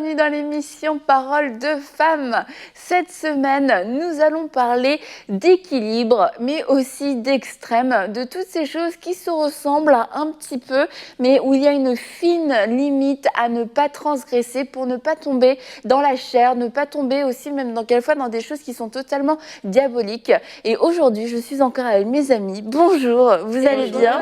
bienvenue dans l'émission Parole de femmes. Cette semaine, nous allons parler d'équilibre, mais aussi d'extrême, de toutes ces choses qui se ressemblent un petit peu, mais où il y a une fine limite à ne pas transgresser pour ne pas tomber dans la chair, ne pas tomber aussi même quelquefois dans des choses qui sont totalement diaboliques. Et aujourd'hui, je suis encore avec mes amis. Bonjour, vous allez bien?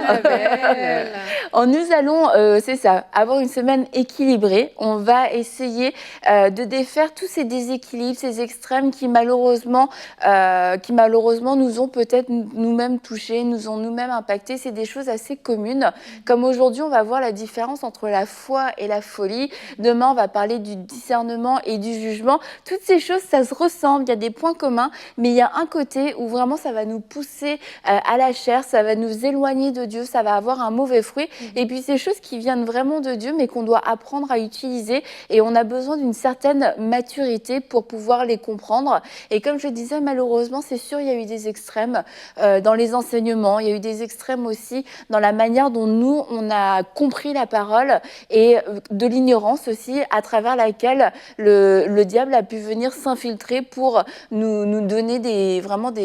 Nous allons, c'est ça, avoir une semaine équilibrée. On va essayer de défaire tous ces déséquilibres, ces extrêmes qui malheureusement nous ont peut-être nous-mêmes touchés, nous ont nous-mêmes impactés. C'est des choses assez communes. Comme aujourd'hui, on va voir la différence entre la foi et la folie. Demain, on va parler du discernement et du jugement. Toutes ces choses, ça se ressemble. Il y a des points communs, mais il y a un côté où vraiment ça va nous pousser à la chair, ça va nous éloigner de Dieu, ça va avoir un mauvais fruit. Et puis ces choses qui viennent vraiment de Dieu, mais qu'on doit apprendre à utiliser. Et on a besoin d'une certaine maturité pour pouvoir les comprendre. Et comme je disais, malheureusement, c'est sûr, il y a eu des extrêmes dans les enseignements. Il y a eu des extrêmes aussi dans la manière dont nous, on a compris la parole et de l'ignorance aussi à travers laquelle le diable a pu venir s'infiltrer pour nous donner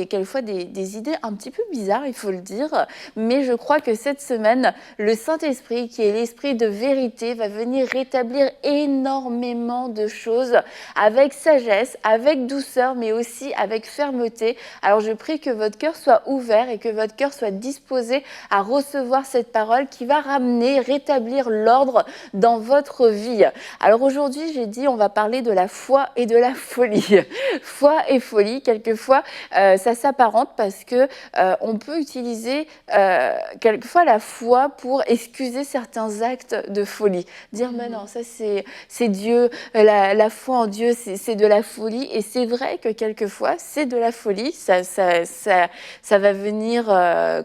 quelquefois des idées un petit peu bizarres, il faut le dire. Mais je crois que cette semaine, le Saint-Esprit, qui est l'esprit de vérité, va venir rétablir énormément de choses avec sagesse, avec douceur, mais aussi avec fermeté. Alors je prie que votre cœur soit ouvert et que votre cœur soit disposé à recevoir cette parole qui va rétablir l'ordre dans votre vie. Alors aujourd'hui, j'ai dit, on va parler de la foi et de la folie. Foi et folie, quelquefois, ça s'apparente parce que on peut utiliser quelquefois la foi pour excuser certains actes de folie. Dire, mais non, ça c'est Dieu, la foi en Dieu, c'est de la folie. Et c'est vrai que quelquefois, c'est de la folie. Ça va venir,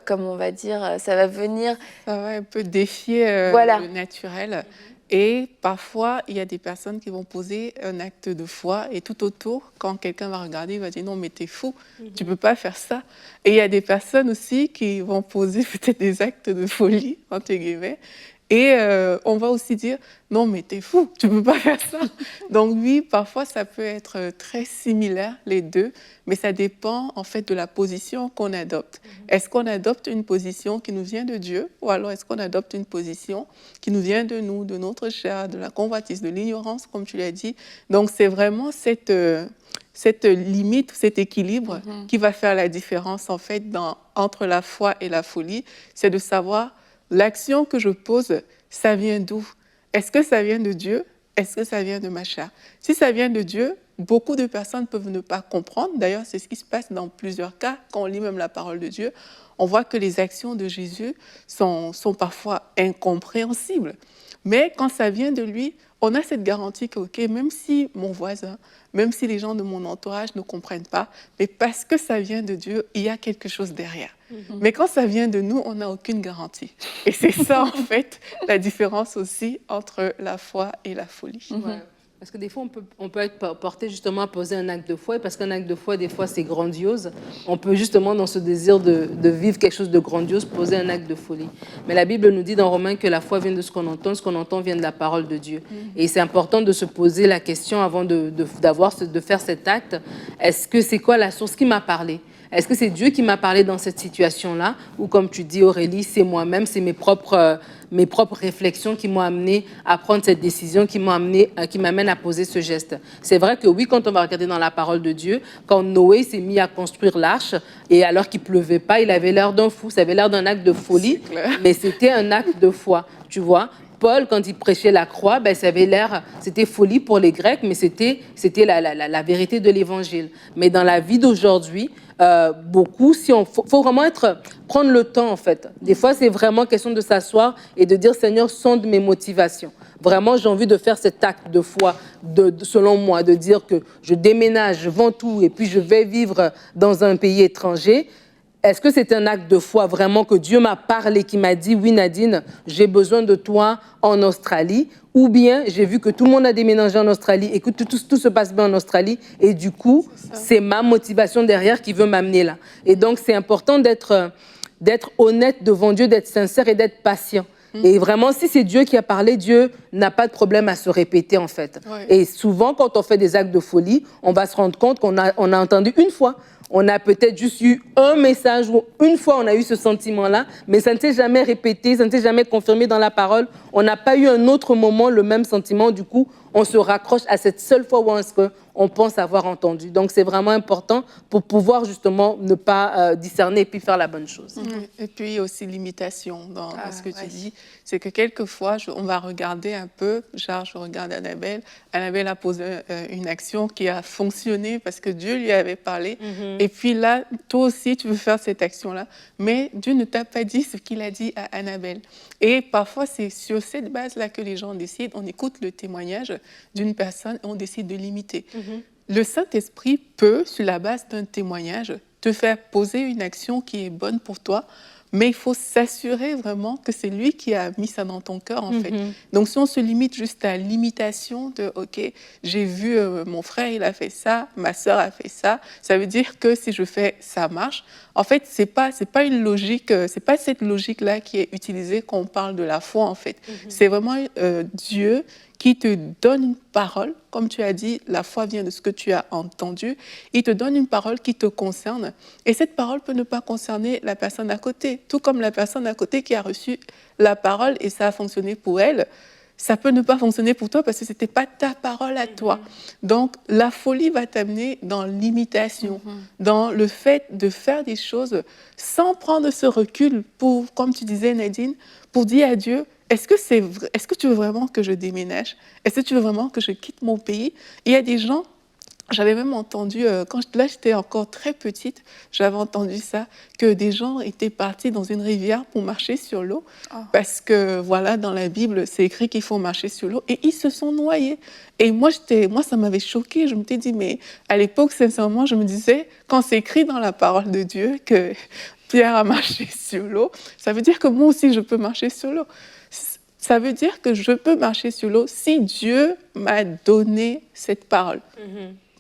comme on va dire, ça va venir... Ça va un peu défier voilà. Le naturel. Et parfois, il y a des personnes qui vont poser un acte de foi et tout autour, quand quelqu'un va regarder, il va dire non, mais t'es fou, tu peux pas faire ça. Et il y a des personnes aussi qui vont poser peut-être des actes de folie, entre guillemets, et on va aussi dire non, mais t'es fou, tu peux pas faire ça. Donc oui, parfois ça peut être très similaire les deux, mais ça dépend en fait de la position qu'on adopte. Est-ce qu'on adopte une position qui nous vient de Dieu, ou alors est-ce qu'on adopte une position qui nous vient de nous, de notre chair, de la convoitise, de l'ignorance, comme tu l'as dit. Donc c'est vraiment cette limite, cet équilibre qui va faire la différence en fait entre la foi et la folie. C'est de savoir l'action que je pose, ça vient d'où? Est-ce que ça vient de Dieu? Est-ce que ça vient de ma chair? Si ça vient de Dieu, beaucoup de personnes peuvent ne pas comprendre. D'ailleurs, c'est ce qui se passe dans plusieurs cas. Quand on lit même la parole de Dieu, on voit que les actions de Jésus sont parfois incompréhensibles. Mais quand ça vient de lui, on a cette garantie que, OK, même si mon voisin, même si les gens de mon entourage ne comprennent pas, mais parce que ça vient de Dieu, il y a quelque chose derrière. Mais quand ça vient de nous, on n'a aucune garantie. Et c'est ça, en fait, la différence aussi entre la foi et la folie. Ouais. Parce que des fois, on peut être porté justement à poser un acte de foi, et parce qu'un acte de foi, des fois, c'est grandiose. On peut justement, dans ce désir de vivre quelque chose de grandiose, poser un acte de folie. Mais la Bible nous dit dans Romains que la foi vient de ce qu'on entend vient de la parole de Dieu. Et c'est important de se poser la question avant de faire cet acte. Est-ce que c'est quoi la source qui m'a parlé? Est-ce que c'est Dieu qui m'a parlé dans cette situation-là? Ou comme tu dis, Aurélie, c'est moi-même, c'est mes propres réflexions qui m'ont amené à prendre cette décision, qui m'amène à poser ce geste. C'est vrai que oui, quand on va regarder dans la parole de Dieu, quand Noé s'est mis à construire l'arche, et alors qu'il pleuvait pas, il avait l'air d'un fou, ça avait l'air d'un acte de folie, mais c'était un acte de foi, tu vois. Paul, quand il prêchait la croix, c'était folie pour les Grecs, mais c'était la vérité de l'évangile. Mais dans la vie d'aujourd'hui, beaucoup, faut vraiment prendre le temps, en fait. Des fois, c'est vraiment question de s'asseoir et de dire, Seigneur, sonde mes motivations. Vraiment, j'ai envie de faire cet acte de foi, selon moi, de dire que je déménage, je vends tout et puis je vais vivre dans un pays étranger. Est-ce que c'est un acte de foi vraiment que Dieu m'a parlé, qui m'a dit, oui Nadine, j'ai besoin de toi en Australie, ou bien j'ai vu que tout le monde a déménagé en Australie et que tout se passe bien en Australie et du coup, c'est ma motivation derrière qui veut m'amener là. Et donc, c'est important d'être honnête devant Dieu, d'être sincère et d'être patient. Et vraiment, si c'est Dieu qui a parlé, Dieu n'a pas de problème à se répéter, en fait. Ouais. Et souvent, quand on fait des actes de folie, on va se rendre compte qu'on a entendu une fois. On a peut-être juste eu un message où une fois on a eu ce sentiment-là, mais ça ne s'est jamais répété, ça ne s'est jamais confirmé dans la parole. On n'a pas eu un autre moment le même sentiment. Du coup, on se raccroche à cette seule fois où on pense avoir entendu. Donc, c'est vraiment important pour pouvoir justement ne pas discerner et puis faire la bonne chose. Et puis aussi l'imitation dans ce que tu dis. C'est que quelquefois, on va regarder un peu, genre je regarde Annabelle. Annabelle a posé une action qui a fonctionné parce que Dieu lui avait parlé. Et puis là, toi aussi, tu veux faire cette action-là. Mais Dieu ne t'a pas dit ce qu'il a dit à Annabelle. Et parfois, c'est sur cette base-là que les gens décident. On écoute le témoignage d'une personne et on décide de l'imiter. Le Saint-Esprit peut, sur la base d'un témoignage, te faire poser une action qui est bonne pour toi, mais il faut s'assurer vraiment que c'est lui qui a mis ça dans ton cœur, en fait. Donc, si on se limite juste à l'imitation de « OK, j'ai vu mon frère, il a fait ça, ma sœur a fait ça », ça veut dire que si je fais, ça marche. En fait, c'est pas une logique, c'est pas cette logique-là qui est utilisée quand on parle de la foi, en fait. C'est vraiment Dieu qui te donne une parole, comme tu as dit, la foi vient de ce que tu as entendu, il te donne une parole qui te concerne, et cette parole peut ne pas concerner la personne à côté, tout comme la personne à côté qui a reçu la parole et ça a fonctionné pour elle, ça peut ne pas fonctionner pour toi parce que ce n'était pas ta parole à toi. Donc, la folie va t'amener dans l'imitation, dans le fait de faire des choses sans prendre ce recul pour, comme tu disais Nadine, pour dire à Dieu, est-ce que tu veux vraiment que je déménage? Est-ce que tu veux vraiment que je quitte mon pays? Il y a des gens, j'avais même entendu, là j'étais encore très petite, j'avais entendu ça, que des gens étaient partis dans une rivière pour marcher sur l'eau, parce que voilà, dans la Bible, c'est écrit qu'il faut marcher sur l'eau, et ils se sont noyés. Et moi, ça m'avait choquée, je me suis dit, mais à l'époque, sincèrement, je me disais, quand c'est écrit dans la parole de Dieu que Pierre a marché sur l'eau, ça veut dire que moi aussi, je peux marcher sur l'eau. Ça veut dire que je peux marcher sur l'eau si Dieu m'a donné cette parole,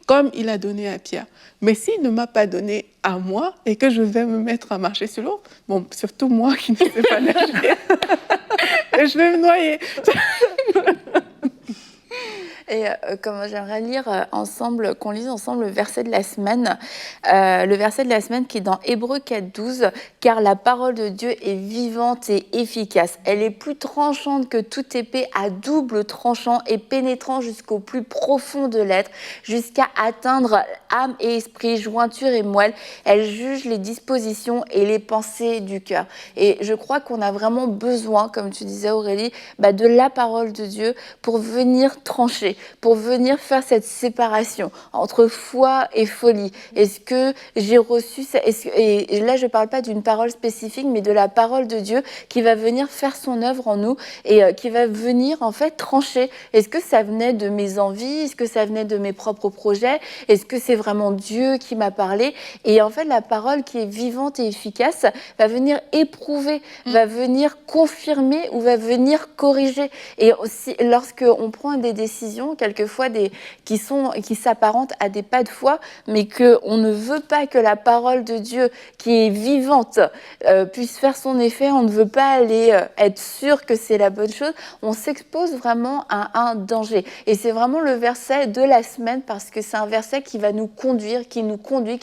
comme il a donné à Pierre. Mais s'il ne m'a pas donné à moi et que je vais me mettre à marcher sur l'eau, bon, surtout moi qui ne sais pas nager, je vais me noyer. Et comme j'aimerais lire ensemble, qu'on lise ensemble le verset de la semaine. Le verset de la semaine qui est dans Hébreux 4:12. « Car la parole de Dieu est vivante et efficace. Elle est plus tranchante que toute épée à double tranchant et pénétrant jusqu'au plus profond de l'être, jusqu'à atteindre âme et esprit, jointure et moelle. Elle juge les dispositions et les pensées du cœur. » Et je crois qu'on a vraiment besoin, comme tu disais Aurélie, de la parole de Dieu pour venir trancher, pour venir faire cette séparation entre foi et folie. Est-ce que j'ai reçu ça? Et là, je ne parle pas d'une parole spécifique, mais de la parole de Dieu qui va venir faire son œuvre en nous et qui va venir en fait trancher. Est-ce que ça venait de mes envies? Est-ce que ça venait de mes propres projets? Est-ce que c'est vraiment Dieu qui m'a parlé? Et en fait, la parole qui est vivante et efficace va venir éprouver, va venir confirmer ou va venir corriger. Et aussi, lorsqu'on prend des décisions, quelquefois qui s'apparentent à des pas de foi, mais qu'on ne veut pas que la parole de Dieu, qui est vivante, puisse faire son effet, on ne veut pas aller être sûr que c'est la bonne chose, on s'expose vraiment à un danger. Et c'est vraiment le verset de la semaine, parce que c'est un verset qui va nous conduire, qui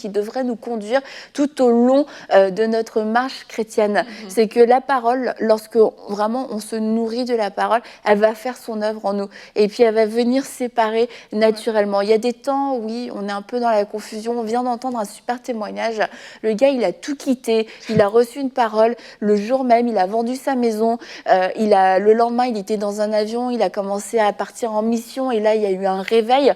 devrait nous conduire tout au long de notre marche chrétienne. C'est que la parole, lorsque vraiment on se nourrit de la parole, elle va faire son œuvre en nous. Et puis elle va venir séparer naturellement. Il y a des temps, oui, on est un peu dans la confusion. On vient d'entendre un super témoignage. Le gars, il a tout quitté. Il a reçu une parole. Le jour même, il a vendu sa maison. Le lendemain, il était dans un avion. Il a commencé à partir en mission. Et là, il y a eu un réveil.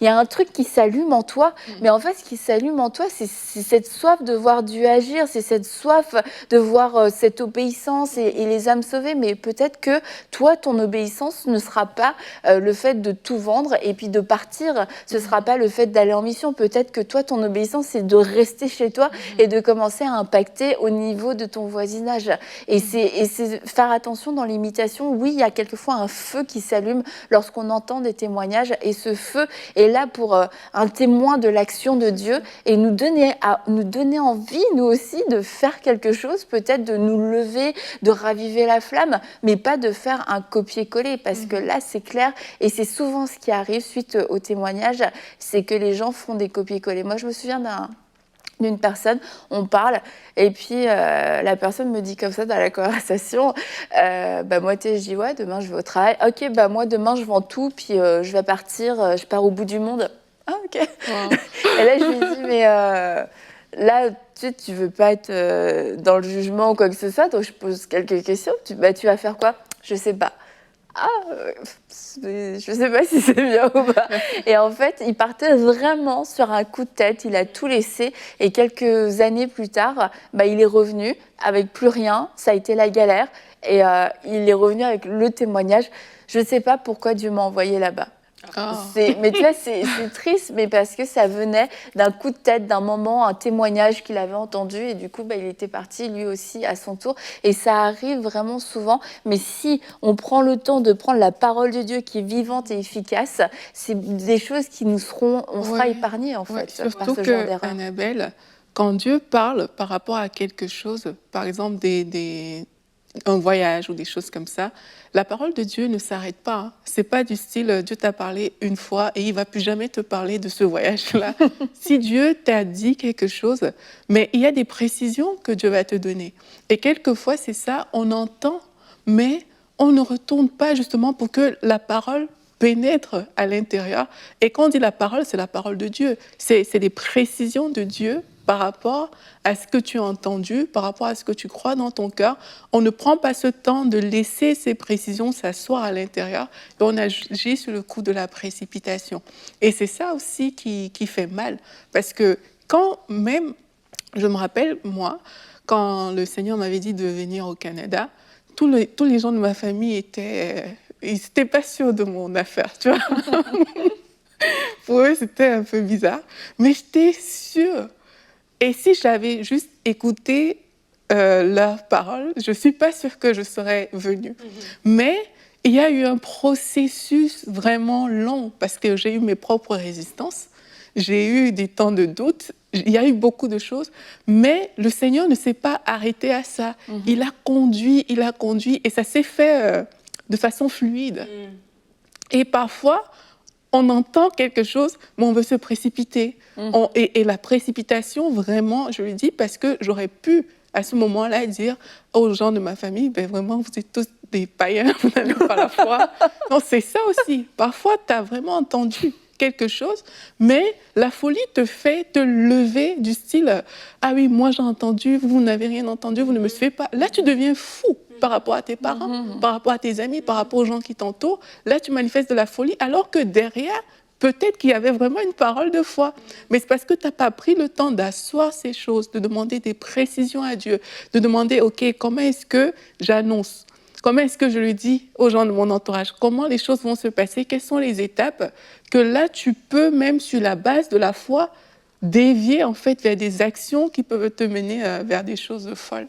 Il y a un truc qui s'allume en toi. Mais en fait, ce qui s'allume en toi, c'est cette soif de voir Dieu agir. C'est cette soif de voir cette obéissance et les âmes sauvées. Mais peut-être que toi, ton obéissance ne sera pas le fait de tout vendre et puis de partir. Ce ne sera pas le fait d'aller en mission. Peut-être que toi, ton obéissance, c'est de rester chez toi et de commencer à impacter au niveau de ton voisinage. Et c'est faire attention dans l'imitation. Oui, il y a quelquefois un feu qui s'allume lorsqu'on entend des témoignages. Et ce feu est là pour un témoin de l'action de Dieu et nous donner envie, nous aussi, de faire quelque chose, peut-être de nous lever, de raviver la flamme, mais pas de faire un copier-coller, parce que là, c'est clair, et c'est souvent ce qui arrive suite au témoignage, c'est que les gens font des copier-coller. Moi, je me souviens d'une personne, on parle, et puis la personne me dit comme ça dans la conversation, moi, je dis, ouais, demain, je vais au travail. Ok, moi, demain, je vends tout, puis je vais partir, je pars au bout du monde. Ah, ok. Wow. Et là, je lui dis, mais là, tu veux pas être dans le jugement ou quoi que ce soit, donc je pose quelques questions. Tu vas faire quoi? Je sais pas. Ah, je sais pas si c'est bien ou pas. Et en fait, il partait vraiment sur un coup de tête. Il a tout laissé. Et quelques années plus tard, il est revenu avec plus rien. Ça a été la galère. Et il est revenu avec le témoignage. Je sais pas pourquoi Dieu m'a envoyé là-bas. Oh. Mais tu vois, c'est triste, mais parce que ça venait d'un coup de tête, d'un moment, un témoignage qu'il avait entendu, et du coup, il était parti lui aussi à son tour. Et ça arrive vraiment souvent, mais si on prend le temps de prendre la parole de Dieu qui est vivante et efficace, c'est des choses qui on sera épargnés en fait par ce genre d'erreur. Annabelle, quand Dieu parle par rapport à quelque chose, par exemple un voyage ou des choses comme ça, la parole de Dieu ne s'arrête pas. Hein. C'est pas du style Dieu t'a parlé une fois et il va plus jamais te parler de ce voyage-là. Si Dieu t'a dit quelque chose, mais il y a des précisions que Dieu va te donner. Et quelquefois, c'est ça, on entend, mais on ne retourne pas justement pour que la parole pénètre à l'intérieur. Et quand on dit la parole, c'est la parole de Dieu. C'est des précisions de Dieu par rapport à ce que tu as entendu, par rapport à ce que tu crois dans ton cœur. On ne prend pas ce temps de laisser ces précisions s'asseoir à l'intérieur et on agit sur le coup de la précipitation. Et c'est ça aussi qui fait mal. Parce que quand même, je me rappelle, moi, quand le Seigneur m'avait dit de venir au Canada, tous les gens de ma famille ils n'étaient pas sûrs de mon affaire, tu vois. Pour eux, c'était un peu bizarre. Mais j'étais sûre. Et si j'avais juste écouté leurs paroles, je ne suis pas sûre que je serais venue. Mais il y a eu un processus vraiment long parce que j'ai eu mes propres résistances, j'ai eu des temps de doute, il y a eu beaucoup de choses, mais le Seigneur ne s'est pas arrêté à ça. Il a conduit, et ça s'est fait de façon fluide. Et parfois, on entend quelque chose, mais on veut se précipiter. Et la précipitation, vraiment, je le dis parce que j'aurais pu, à ce moment-là, dire aux gens de ma famille, vraiment, vous êtes tous des païens, vous n'avez pas la foi. Non, c'est ça aussi. Parfois, tu as vraiment entendu quelque chose, mais la folie te fait te lever du style « Ah oui, moi j'ai entendu, vous n'avez rien entendu, vous ne me suivez pas ». Là, tu deviens fou par rapport à tes parents, par rapport à tes amis, par rapport aux gens qui t'entourent. Là, tu manifestes de la folie, alors que derrière, peut-être qu'il y avait vraiment une parole de foi. Mais c'est parce que tu n'as pas pris le temps d'asseoir ces choses, de demander des précisions à Dieu, de demander « Ok, comment est-ce que j'annonce ? Comment est-ce que je le dis aux gens de mon entourage? Comment les choses vont se passer? Quelles sont les étapes? Que là, tu peux, même sur la base de la foi, dévier en fait vers des actions qui peuvent te mener vers des choses folles.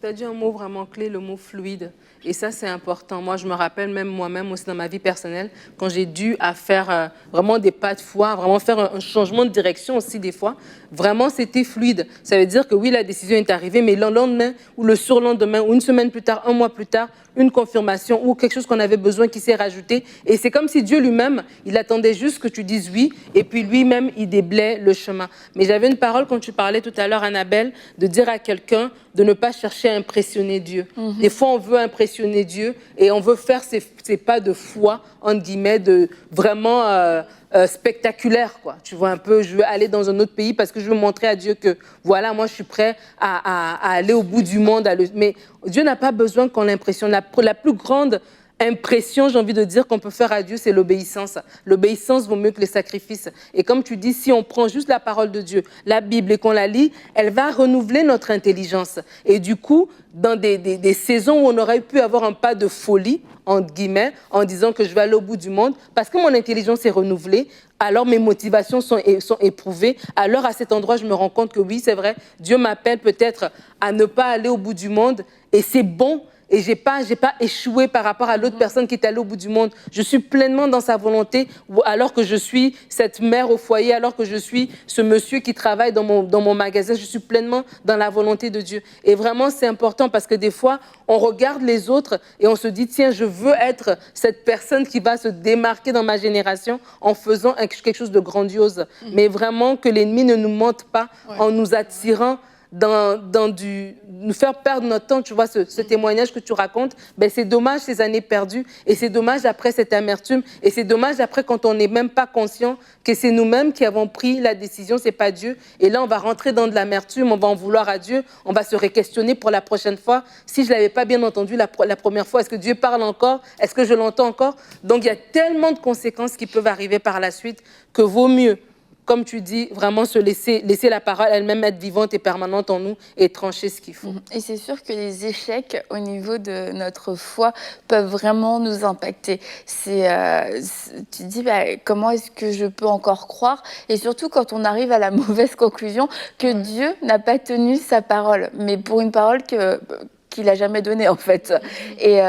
Tu as dit un mot vraiment clé, le mot fluide. Et ça, c'est important. Moi, je me rappelle même moi-même aussi dans ma vie personnelle, quand j'ai dû faire vraiment des pas de foi, vraiment faire un changement de direction aussi des fois, vraiment, c'était fluide. Ça veut dire que oui, la décision est arrivée, mais le lendemain ou le surlendemain ou une semaine plus tard, un mois plus tard, une confirmation ou quelque chose qu'on avait besoin qui s'est rajouté. Et c'est comme si Dieu lui-même, il attendait juste que tu dises oui, et puis lui-même, il déblaye le chemin. Mais j'avais une parole quand tu parlais tout à l'heure, Annabelle, de dire à quelqu'un de ne pas chercher à impressionner Dieu. Des fois, on veut impressionner Dieu et on veut faire ces pas de foi, entre guillemets, de vraiment spectaculaire, quoi. Tu vois un peu, je veux aller dans un autre pays parce que je veux montrer à Dieu que, voilà, moi, je suis prêt à aller au bout du monde. Mais Dieu n'a pas besoin qu'on l'impressionne. La plus grande impression, j'ai envie de dire, qu'on peut faire à Dieu, c'est l'obéissance. L'obéissance vaut mieux que les sacrifices. Et comme tu dis, si on prend juste la parole de Dieu, la Bible, et qu'on la lit, elle va renouveler notre intelligence. Et du coup, dans des saisons où on aurait pu avoir un pas de folie, entre guillemets, en disant que je vais aller au bout du monde, parce que mon intelligence est renouvelée, alors mes motivations sont éprouvées. Alors à cet endroit, je me rends compte que oui, c'est vrai, Dieu m'appelle peut-être à ne pas aller au bout du monde, et c'est bon. Et j'ai pas échoué par rapport à l'autre personne qui est allée au bout du monde. Je suis pleinement dans sa volonté, alors que je suis cette mère au foyer, alors que je suis ce monsieur qui travaille dans mon magasin. Je suis pleinement dans la volonté de Dieu. Et vraiment, c'est important parce que des fois, on regarde les autres et on se dit, tiens, je veux être cette personne qui va se démarquer dans ma génération en faisant quelque chose de grandiose. Mais vraiment que l'ennemi ne nous mente pas en nous attirant nous faire perdre notre temps. Tu vois, ce témoignage que tu racontes, ben, c'est dommage ces années perdues, et c'est dommage après cette amertume, et c'est dommage après quand on n'est même pas conscient que c'est nous-mêmes qui avons pris la décision, c'est pas Dieu. Et là, on va rentrer dans de l'amertume, on va en vouloir à Dieu, on va se réquestionner pour la prochaine fois. Si je l'avais pas bien entendu la première fois, est-ce que Dieu parle encore? Est-ce que je l'entends encore? Donc, il y a tellement de conséquences qui peuvent arriver par la suite que vaut mieux, comme tu dis, vraiment se laisser la parole elle-même être vivante et permanente en nous et trancher ce qu'il faut. Et c'est sûr que les échecs au niveau de notre foi peuvent vraiment nous impacter. Tu te dis, bah, comment est-ce que je peux encore croire? Et surtout quand on arrive à la mauvaise conclusion que Dieu n'a pas tenu sa parole, mais pour une parole qu'il n'a jamais donnée en fait. Et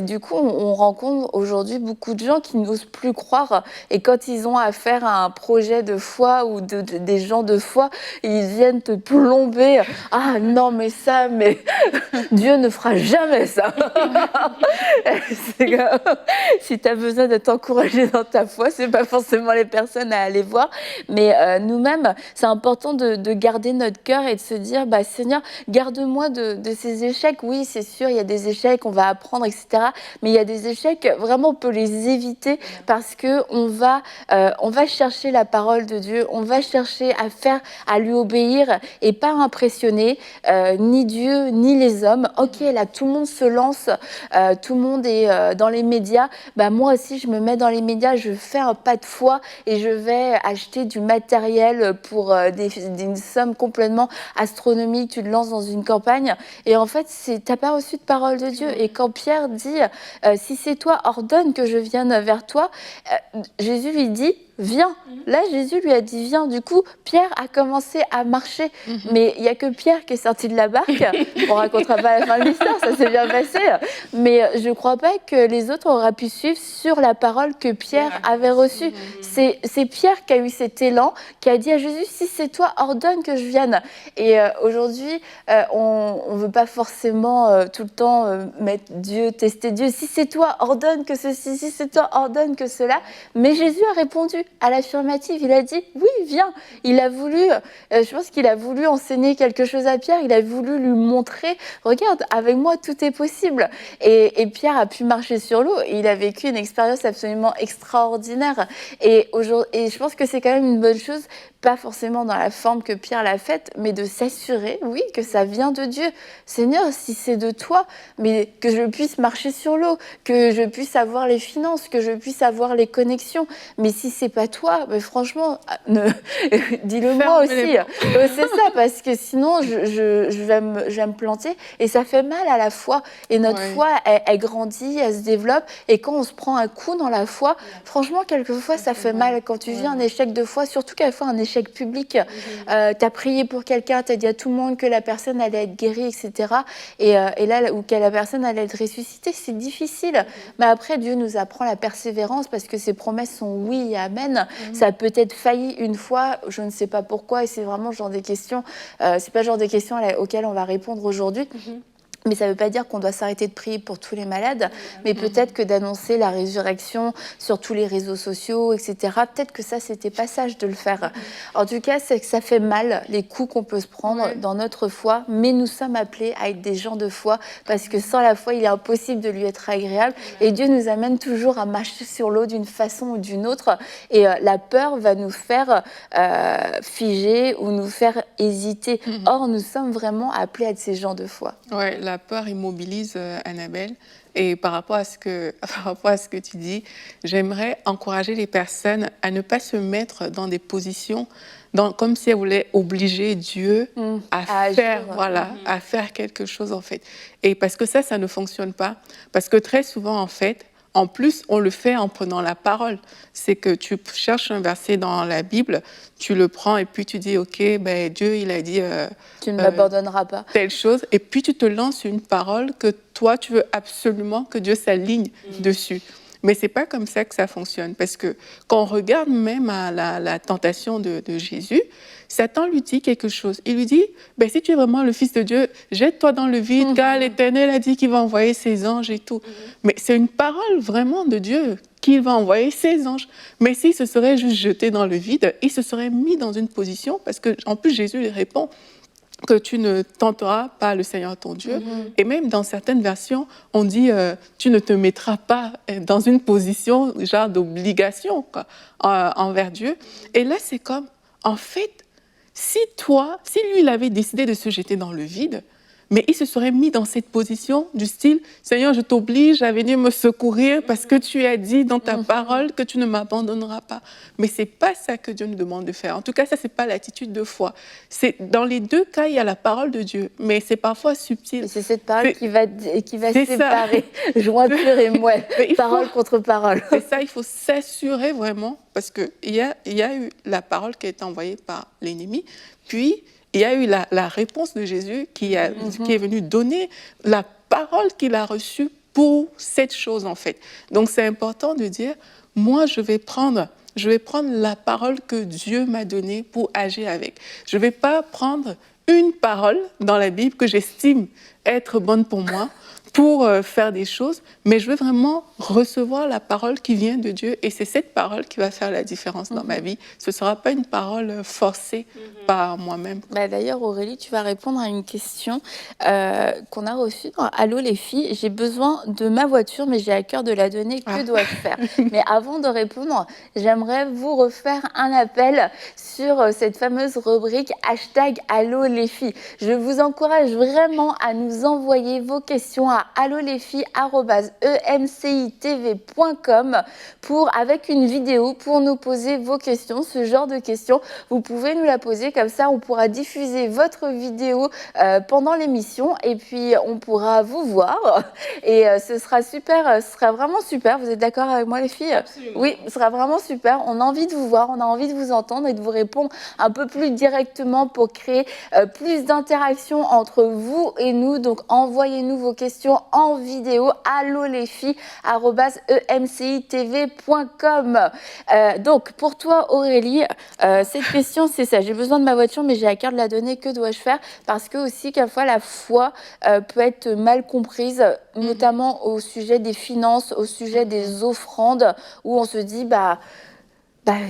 du coup, on rencontre aujourd'hui beaucoup de gens qui n'osent plus croire. Et quand ils ont affaire à un projet de foi ou des gens de foi, ils viennent te plomber. Ah non, mais ça, mais Dieu ne fera jamais ça. Si tu as besoin d'être encouragé dans ta foi, c'est pas forcément les personnes à aller voir. Mais nous-mêmes, c'est important de garder notre cœur et de se dire, bah, Seigneur, garde-moi de ces échecs. Oui, c'est sûr, il y a des échecs, on va apprendre, etc. Mais il y a des échecs, vraiment, on peut les éviter parce qu'on va chercher la parole de Dieu, on va chercher à lui obéir et pas impressionner ni Dieu, ni les hommes. Ok, là, tout le monde se lance, tout le monde est dans les médias. Bah, moi aussi, je me mets dans les médias, je fais un pas de foi et je vais acheter du matériel pour une somme complètement astronomique. Tu te lances dans une campagne et en fait, t'as pas reçu de parole de Dieu. Et quand Pierre dit si c'est toi, ordonne que je vienne vers toi, Jésus lui dit viens. Là, Jésus lui a dit viens. Du coup, Pierre a commencé à marcher. Mais il n'y a que Pierre qui est sorti de la barque. On ne racontera pas la fin de l'histoire, ça s'est bien passé. Mais je ne crois pas que les autres auraient pu suivre sur la parole que Pierre avait reçue. C'est Pierre qui a eu cet élan, qui a dit à Jésus, si c'est toi, ordonne que je vienne. Et aujourd'hui, on ne veut pas forcément tout le temps mettre Dieu, tester Dieu. Si c'est toi, ordonne que ceci. Si c'est toi, ordonne que cela. Mais Jésus a répondu à l'affirmative. Il a dit oui, viens. Il a voulu, je pense qu'il a voulu enseigner quelque chose à Pierre. Il a voulu lui montrer, regarde, avec moi tout est possible. Et Pierre a pu marcher sur l'eau. Et il a vécu une expérience absolument extraordinaire. Et je pense que c'est quand même une bonne chose, pas forcément dans la forme que Pierre l'a faite, mais de s'assurer, oui, que ça vient de Dieu. Seigneur, si c'est de toi, mais que je puisse marcher sur l'eau, que je puisse avoir les finances, que je puisse avoir les connexions. Mais si c'est pas toi, mais franchement, dis-le moi aussi. C'est ça, parce que sinon, je vais me planter et ça fait mal à la foi. Et notre foi, elle grandit, elle se développe. Et quand on se prend un coup dans la foi, franchement, quelquefois, ça fait mal. Quand tu vis un échec de foi, surtout quelquefois un échec public, tu as prié pour quelqu'un, tu as dit à tout le monde que la personne allait être guérie, etc. Et là, ou que la personne allait être ressuscitée, c'est difficile. Mais après, Dieu nous apprend la persévérance parce que ses promesses sont oui et amen. Ça a peut-être failli une fois, je ne sais pas pourquoi, et c'est vraiment le genre des questions, c'est pas le genre de questions auxquelles on va répondre aujourd'hui. Mais ça ne veut pas dire qu'on doit s'arrêter de prier pour tous les malades, mais peut-être que d'annoncer la résurrection sur tous les réseaux sociaux, etc., peut-être que ça, c'était pas sage de le faire. En tout cas, c'est que ça fait mal, les coups qu'on peut se prendre dans notre foi, mais nous sommes appelés à être des gens de foi, parce que sans la foi, il est impossible de lui être agréable, et Dieu nous amène toujours à marcher sur l'eau d'une façon ou d'une autre, et la peur va nous faire figer ou nous faire hésiter. Or, nous sommes vraiment appelés à être ces gens de foi. Ouais, la la peur immobilise Annabelle. Et par rapport à ce que tu dis, j'aimerais encourager les personnes à ne pas se mettre dans des positions comme si elles voulaient obliger Dieu à faire, à faire quelque chose en fait. Et parce que ça ne fonctionne pas. Parce que très souvent en fait, en plus, on le fait en prenant la parole. C'est que tu cherches un verset dans la Bible, tu le prends et puis tu dis, OK, ben, Dieu, il a dit... tu ne m'abandonneras pas. Telle chose. Et puis, tu te lances une parole que toi, tu veux absolument que Dieu s'aligne dessus. Mais ce n'est pas comme ça que ça fonctionne. Parce que quand on regarde même à la tentation de Jésus, Satan lui dit quelque chose. Il lui dit, ben, si tu es vraiment le Fils de Dieu, jette-toi dans le vide, car l'Éternel a dit qu'il va envoyer ses anges et tout. Mais c'est une parole vraiment de Dieu, qu'il va envoyer ses anges. Mais s'il se serait juste jeté dans le vide, il se serait mis dans une position, parce qu'en plus Jésus lui répond que tu ne tenteras pas le Seigneur ton Dieu. Et même dans certaines versions, on dit tu ne te mettras pas dans une position genre d'obligation envers Dieu. Et là, c'est comme, en fait, si lui, il avait décidé de se jeter dans le vide, mais il se serait mis dans cette position du style « Seigneur, je t'oblige à venir me secourir parce que tu as dit dans ta parole que tu ne m'abandonneras pas. » Mais ce n'est pas ça que Dieu nous demande de faire. En tout cas, ça, ce n'est pas l'attitude de foi. Dans les deux cas, il y a la parole de Dieu, mais c'est parfois subtil. Et c'est cette parole qui va séparer jointure et moelle, parole contre parole. C'est ça, il faut s'assurer vraiment, parce qu'il y a eu la parole qui a été envoyée par l'ennemi, puis il y a eu la réponse de Jésus qui est venu donner la parole qu'il a reçue pour cette chose, en fait. Donc, c'est important de dire, moi, je vais prendre la parole que Dieu m'a donnée pour agir avec. Je ne vais pas prendre une parole dans la Bible que j'estime être bonne pour moi, pour faire des choses, mais je veux vraiment recevoir la parole qui vient de Dieu, et c'est cette parole qui va faire la différence dans ma vie. Ce ne sera pas une parole forcée par moi-même. Bah d'ailleurs, Aurélie, tu vas répondre à une question qu'on a reçue dans Allô les filles. J'ai besoin de ma voiture, mais j'ai à cœur de la donner. Que dois-je faire? Mais avant de répondre, j'aimerais vous refaire un appel sur cette fameuse rubrique #Allô les filles. Je vous encourage vraiment à nous envoyer vos questions à allolesfilles@emcitv.com avec une vidéo pour nous poser vos questions. Ce genre de questions, vous pouvez nous la poser, comme ça on pourra diffuser votre vidéo pendant l'émission et puis on pourra vous voir et ce sera super, ce sera vraiment super. Vous êtes d'accord avec moi les filles? Absolument. Oui, ce sera vraiment super. On a envie de vous voir, on a envie de vous entendre et de vous répondre un peu plus directement pour créer plus d'interaction entre vous et nous. Donc envoyez-nous vos questions en vidéo allolesfilles@emcitv.com. Donc pour toi Aurélie, cette question c'est ça, j'ai besoin de ma voiture mais j'ai à cœur de la donner, que dois-je faire? Parce que aussi quelquefois la foi peut être mal comprise, notamment au sujet des finances, au sujet des offrandes, où on se dit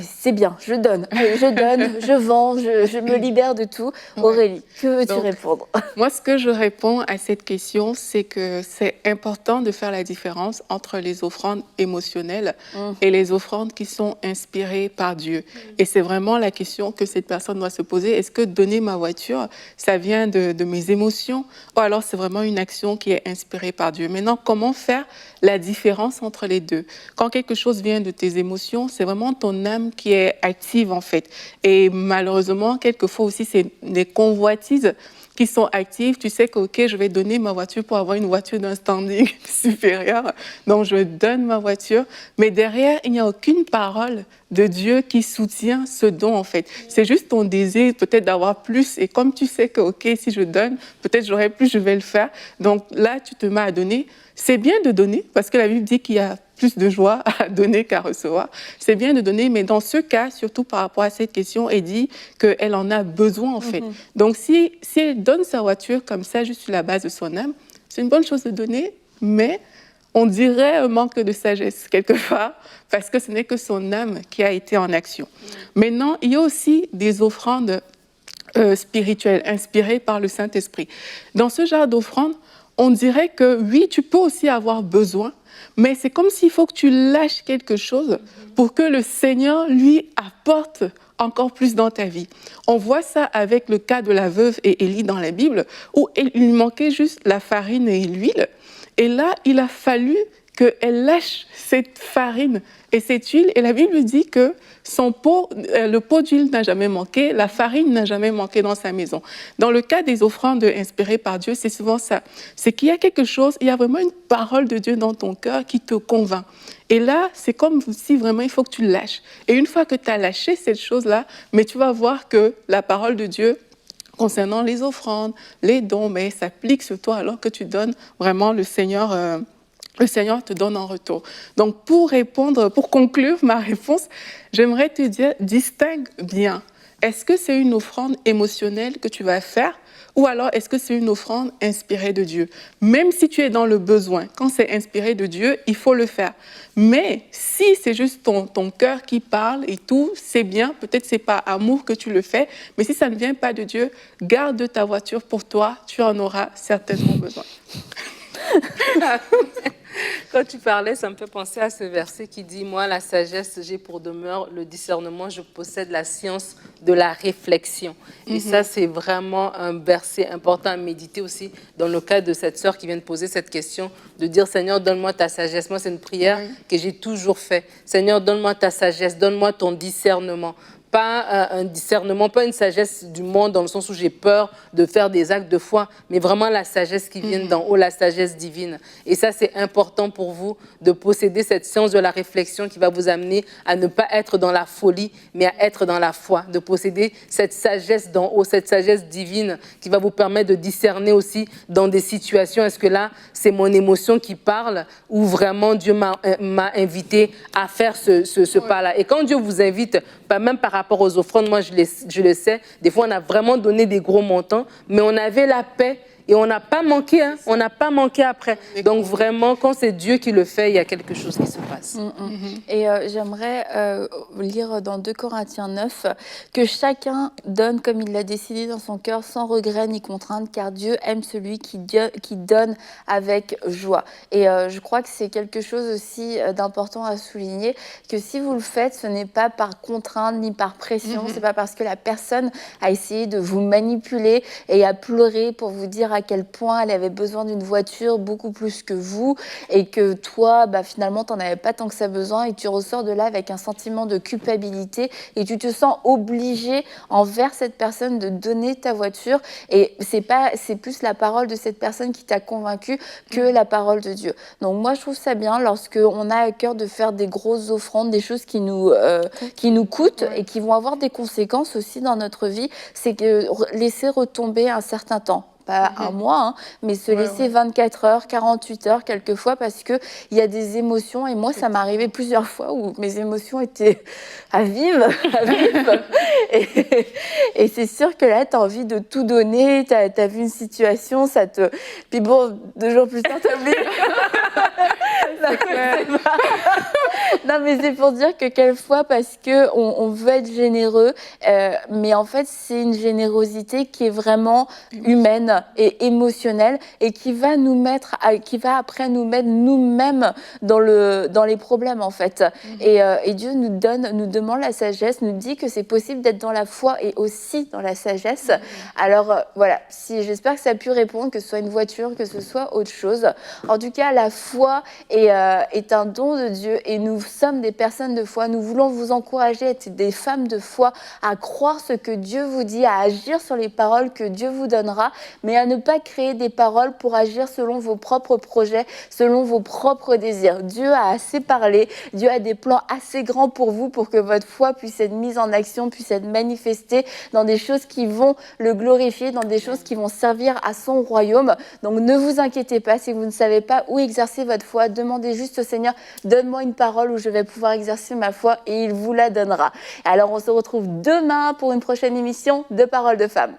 c'est bien, je donne, je vends, je me libère de tout. Aurélie, que veux-tu répondre? Moi, ce que je réponds à cette question, c'est que c'est important de faire la différence entre les offrandes émotionnelles et les offrandes qui sont inspirées par Dieu. Et c'est vraiment la question que cette personne doit se poser. Est-ce que donner ma voiture, ça vient de mes émotions, ou alors c'est vraiment une action qui est inspirée par Dieu? Maintenant, comment faire la différence entre les deux? Quand quelque chose vient de tes émotions, c'est vraiment ton âme qui est active en fait. Et malheureusement, quelquefois aussi, c'est des convoitises qui sont actives. Tu sais que, OK, je vais donner ma voiture pour avoir une voiture d'un standing supérieur. Donc, je donne ma voiture. Mais derrière, il n'y a aucune parole de Dieu qui soutient ce don, en fait. C'est juste ton désir, peut-être, d'avoir plus. Et comme tu sais que, OK, si je donne, peut-être j'aurai plus, je vais le faire. Donc, là, tu te mets à donner. C'est bien de donner, parce que la Bible dit qu'il y a plus de joie à donner qu'à recevoir. C'est bien de donner, mais dans ce cas, surtout par rapport à cette question, elle dit qu'elle en a besoin, en fait. Donc, si elle donne sa voiture comme ça, juste sur la base de son âme, c'est une bonne chose de donner, mais on dirait un manque de sagesse, quelque part, parce que ce n'est que son âme qui a été en action. Maintenant, il y a aussi des offrandes spirituelles, inspirées par le Saint-Esprit. Dans ce genre d'offrande, on dirait que oui, tu peux aussi avoir besoin, mais c'est comme s'il faut que tu lâches quelque chose pour que le Seigneur, lui, apporte encore plus dans ta vie. On voit ça avec le cas de la veuve et Élie dans la Bible, où il lui manquait juste la farine et l'huile. Et là, il a fallu qu'elle lâche cette farine et cette huile. Et la Bible dit que le pot d'huile n'a jamais manqué, la farine n'a jamais manqué dans sa maison. Dans le cas des offrandes inspirées par Dieu, c'est souvent ça. C'est qu'il y a quelque chose, il y a vraiment une parole de Dieu dans ton cœur qui te convainc. Et là, c'est comme si vraiment il faut que tu lâches. Et une fois que tu as lâché cette chose-là, mais tu vas voir que la parole de Dieu, concernant les offrandes, les dons, mais s'applique sur toi alors que tu donnes vraiment le Seigneur te donne en retour. Donc, pour conclure ma réponse, j'aimerais te dire, distingue bien. Est-ce que c'est une offrande émotionnelle que tu vas faire ou alors est-ce que c'est une offrande inspirée de Dieu? Même si tu es dans le besoin, quand c'est inspiré de Dieu, il faut le faire. Mais si c'est juste ton cœur qui parle et tout, c'est bien. Peut-être c'est pas amour que tu le fais, mais si ça ne vient pas de Dieu, garde ta voiture pour toi, tu en auras certainement besoin. Quand tu parlais, ça me fait penser à ce verset qui dit « Moi, la sagesse, j'ai pour demeure le discernement, je possède la science de la réflexion. » Et ça, c'est vraiment un verset important à méditer aussi dans le cas de cette sœur qui vient de poser cette question, de dire « Seigneur, donne-moi ta sagesse. » Moi, c'est une prière que j'ai toujours faite. « Seigneur, donne-moi ta sagesse, donne-moi ton discernement. » Pas un discernement, pas une sagesse du monde dans le sens où j'ai peur de faire des actes de foi, mais vraiment la sagesse qui vient d'en haut, la sagesse divine. Et ça, c'est important pour vous de posséder cette science de la réflexion qui va vous amener à ne pas être dans la folie, mais à être dans la foi. De posséder cette sagesse d'en haut, cette sagesse divine qui va vous permettre de discerner aussi dans des situations. Est-ce que là, c'est mon émotion qui parle ou vraiment Dieu m'a invité à faire ce pas-là? Et quand Dieu vous invite, pas même par rapport aux offrandes, moi je le sais, des fois on a vraiment donné des gros montants, mais on avait la paix et on n'a pas manqué, hein, on n'a pas manqué après. Donc vraiment, quand c'est Dieu qui le fait, il y a quelque chose qui se passe. Et j'aimerais lire dans 2 Corinthiens 9 que chacun donne comme il l'a décidé dans son cœur, sans regret ni contrainte, car Dieu aime celui qui donne avec joie. Et je crois que c'est quelque chose aussi d'important à souligner, que si vous le faites, ce n'est pas par contrainte ni par pression, c'est pas parce que la personne a essayé de vous manipuler et a pleuré pour vous dire à quel point elle avait besoin d'une voiture beaucoup plus que vous et que toi, finalement, tu n'en avais pas tant que ça besoin et tu ressors de là avec un sentiment de culpabilité et tu te sens obligé envers cette personne de donner ta voiture et c'est plus la parole de cette personne qui t'a convaincu que la parole de Dieu. Donc moi, je trouve ça bien lorsqu'on a à cœur de faire des grosses offrandes, des choses qui nous coûtent et qui vont avoir des conséquences aussi dans notre vie, c'est que laisser retomber un certain temps. Pas un mois, hein, mais se laisser 24 heures, 48 heures quelquefois parce qu'il y a des émotions. Et moi, ça m'est arrivé plusieurs fois où mes émotions étaient à vif. Et c'est sûr que là, tu as envie de tout donner. Tu as vu une situation, ça te... Puis bon, 2 jours plus tard, tu oublies. Non, mais c'est pour dire que quelquefois, parce qu'on veut être généreux, mais en fait, c'est une générosité qui est vraiment humaine et émotionnelle et qui va après nous mettre nous-mêmes dans les problèmes, en fait. Et Dieu nous demande la sagesse, nous dit que c'est possible d'être dans la foi et aussi dans la sagesse. Alors, voilà, j'espère que ça a pu répondre, que ce soit une voiture, que ce soit autre chose. En tout cas, la foi est un don de Dieu et nous sommes des personnes de foi. Nous voulons vous encourager à être des femmes de foi, à croire ce que Dieu vous dit, à agir sur les paroles que Dieu vous donnera, mais à ne pas créer des paroles pour agir selon vos propres projets, selon vos propres désirs. Dieu a assez parlé, Dieu a des plans assez grands pour vous, pour que votre foi puisse être mise en action, puisse être manifestée dans des choses qui vont le glorifier, dans des choses qui vont servir à son royaume. Donc ne vous inquiétez pas, si vous ne savez pas où exercer votre foi, demandez juste au Seigneur, donne-moi une parole où je vais pouvoir exercer ma foi et il vous la donnera. Alors on se retrouve demain pour une prochaine émission de Paroles de Femmes.